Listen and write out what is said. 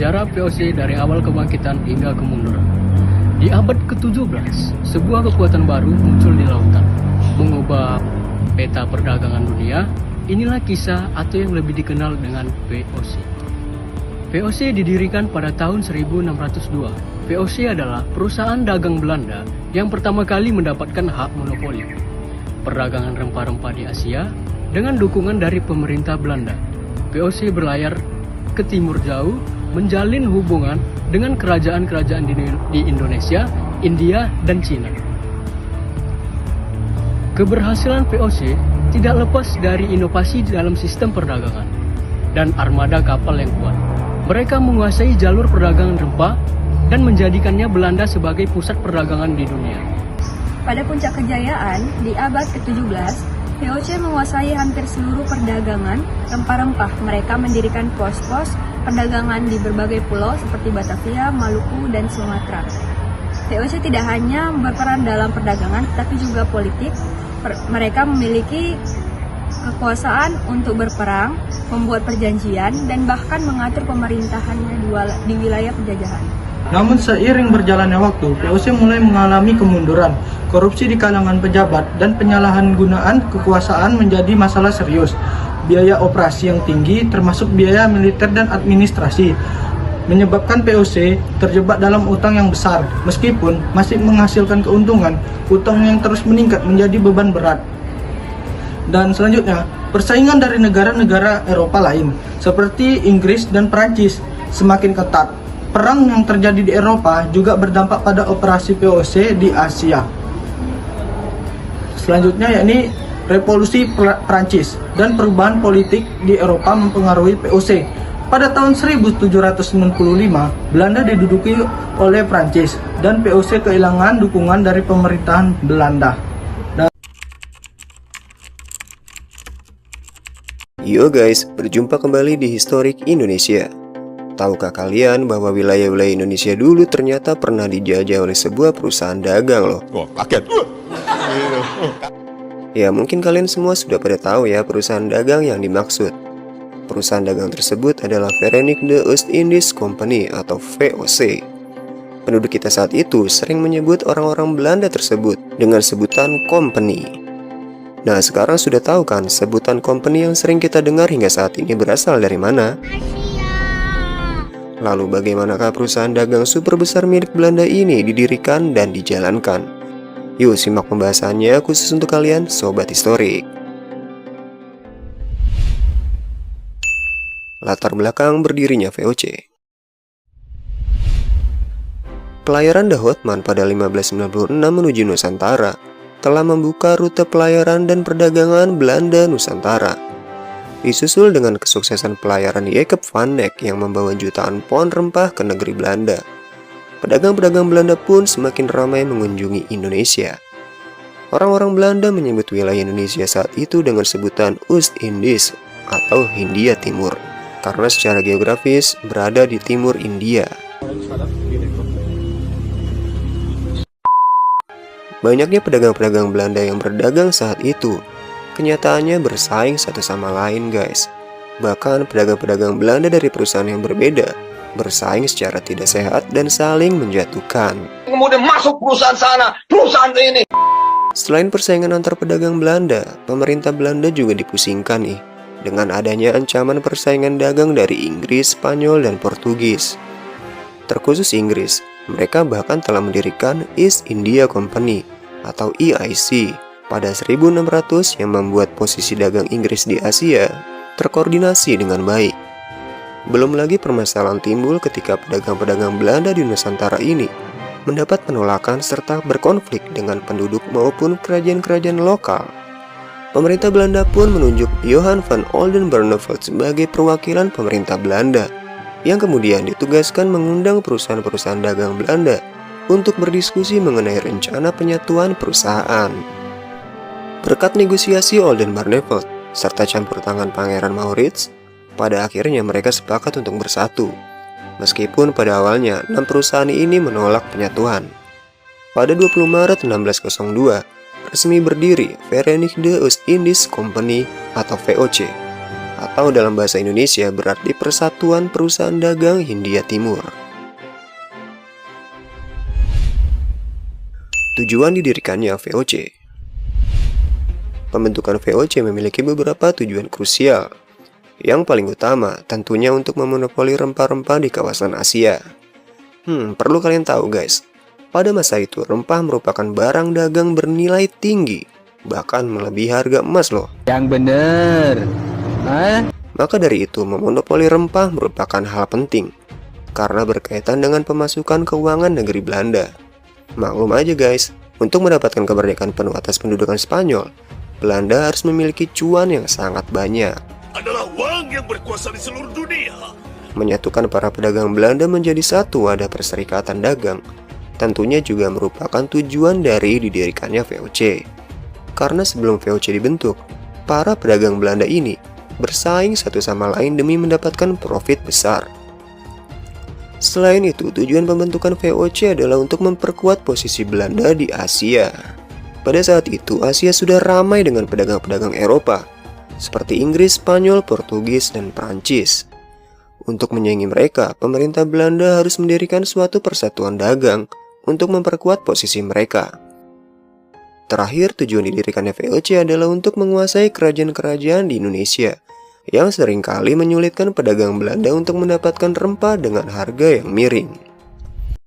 sejarah VOC dari awal kebangkitan hingga kemunduran. Di abad ke-17, sebuah kekuatan baru muncul di lautan, mengubah peta perdagangan dunia. Inilah kisah atau yang lebih dikenal dengan VOC. VOC didirikan pada tahun 1602. VOC adalah perusahaan dagang Belanda yang pertama kali mendapatkan hak monopoli perdagangan rempah-rempah di Asia dengan dukungan dari pemerintah Belanda. VOC berlayar ke timur jauh, menjalin hubungan dengan kerajaan-kerajaan di Indonesia, India, dan Cina. Keberhasilan VOC tidak lepas dari inovasi dalam sistem perdagangan dan armada kapal yang kuat. Mereka menguasai jalur perdagangan rempah dan menjadikannya Belanda sebagai pusat perdagangan di dunia. Pada puncak kejayaan, di abad ke-17, VOC menguasai hampir seluruh perdagangan rempah-rempah. Mereka mendirikan pos-pos perdagangan di berbagai pulau seperti Batavia, Maluku, dan Sumatera. VOC tidak hanya berperan dalam perdagangan, tetapi juga politik. Mereka memiliki kekuasaan untuk berperang, membuat perjanjian, dan bahkan mengatur pemerintahannya di wilayah penjajahan. Namun seiring berjalannya waktu, VOC mulai mengalami kemunduran, korupsi di kalangan pejabat, dan penyalahgunaan kekuasaan menjadi masalah serius. Biaya operasi yang tinggi, termasuk biaya militer dan administrasi, menyebabkan VOC terjebak dalam utang yang besar. Meskipun masih menghasilkan keuntungan, utang yang terus meningkat menjadi beban berat. Dan selanjutnya, persaingan dari negara-negara Eropa lain, seperti Inggris dan Prancis, semakin ketat. Perang yang terjadi di Eropa juga berdampak pada operasi VOC di Asia. Selanjutnya yakni Revolusi Prancis dan perubahan politik di Eropa mempengaruhi VOC. Pada tahun 1795, Belanda diduduki oleh Prancis dan VOC kehilangan dukungan dari pemerintahan Belanda. Yo guys, berjumpa kembali di Historik Indonesia. Tahukah kalian bahwa wilayah-wilayah Indonesia dulu ternyata pernah dijajah oleh sebuah perusahaan dagang loh? Wah, kaget. Ya, mungkin kalian semua sudah pada tahu ya perusahaan dagang yang dimaksud. Perusahaan dagang tersebut adalah Verenigde Oost-Indisch Compagnie atau VOC. Penduduk kita saat itu sering menyebut orang-orang Belanda tersebut dengan sebutan company. Nah, sekarang sudah tahu kan sebutan company yang sering kita dengar hingga saat ini berasal dari mana? Lalu bagaimanakah perusahaan dagang super besar milik Belanda ini didirikan dan dijalankan? Yuk simak pembahasannya khusus untuk kalian Sobat Historik. Latar belakang berdirinya VOC. Pelayaran De Houtman pada 1596 menuju Nusantara telah membuka rute pelayaran dan perdagangan Belanda Nusantara. Disusul dengan kesuksesan pelayaran Jacob van Dyck yang membawa jutaan pon rempah ke negeri Belanda. Pedagang-pedagang Belanda pun semakin ramai mengunjungi Indonesia. Orang-orang Belanda menyebut wilayah Indonesia saat itu dengan sebutan Oost-Indisch atau Hindia Timur, karena secara geografis berada di timur India. Banyaknya pedagang-pedagang Belanda yang berdagang saat itu kenyataannya bersaing satu sama lain guys. Bahkan pedagang-pedagang Belanda dari perusahaan yang berbeda bersaing secara tidak sehat dan saling menjatuhkan. Kemudian masuk perusahaan sana, perusahaan ini. Selain persaingan antar pedagang Belanda, pemerintah Belanda juga dipusingkan nih dengan adanya ancaman persaingan dagang dari Inggris, Spanyol, dan Portugis. Terkhusus Inggris, mereka bahkan telah mendirikan East India Company atau EIC pada 1600 yang membuat posisi dagang Inggris di Asia terkoordinasi dengan baik. Belum lagi permasalahan timbul ketika pedagang-pedagang Belanda di Nusantara ini mendapat penolakan serta berkonflik dengan penduduk maupun kerajaan-kerajaan lokal. Pemerintah Belanda pun menunjuk Johan van Oldenbarnevelt sebagai perwakilan pemerintah Belanda, yang kemudian ditugaskan mengundang perusahaan-perusahaan dagang Belanda untuk berdiskusi mengenai rencana penyatuan perusahaan. Berkat negosiasi Oldenbarnevelt serta campur tangan Pangeran Maurits, pada akhirnya mereka sepakat untuk bersatu. Meskipun pada awalnya 6 perusahaan ini menolak penyatuan. Pada 20 Maret 1602, resmi berdiri Verenigde Oost-Indisch Compagnie atau VOC. atau dalam bahasa Indonesia berarti Persatuan Perusahaan Dagang Hindia Timur. Tujuan didirikannya VOC. Pembentukan VOC memiliki beberapa tujuan krusial. Yang paling utama tentunya untuk memonopoli rempah-rempah di kawasan Asia. Perlu kalian tahu guys, pada masa itu rempah merupakan barang dagang bernilai tinggi, bahkan melebihi harga emas loh. Yang bener. Maka dari itu memonopoli rempah merupakan hal penting, karena berkaitan dengan pemasukan keuangan negeri Belanda. Maklum aja guys, untuk mendapatkan kemerdekaan penuh atas pendudukan Spanyol, Belanda harus memiliki cuan yang sangat banyak. Adalah uang yang berkuasa di seluruh dunia. Menyatukan para pedagang Belanda menjadi satu wadah perserikatan dagang, tentunya juga merupakan tujuan dari didirikannya VOC. Karena sebelum VOC dibentuk, para pedagang Belanda ini bersaing satu sama lain demi mendapatkan profit besar. Selain itu, tujuan pembentukan VOC adalah untuk memperkuat posisi Belanda di Asia. Pada saat itu, Asia sudah ramai dengan pedagang-pedagang Eropa, seperti Inggris, Spanyol, Portugis, dan Prancis. Untuk menyaingi mereka, pemerintah Belanda harus mendirikan suatu persatuan dagang untuk memperkuat posisi mereka. Terakhir, tujuan didirikannya VOC adalah untuk menguasai kerajaan-kerajaan di Indonesia, yang seringkali menyulitkan pedagang Belanda untuk mendapatkan rempah dengan harga yang miring.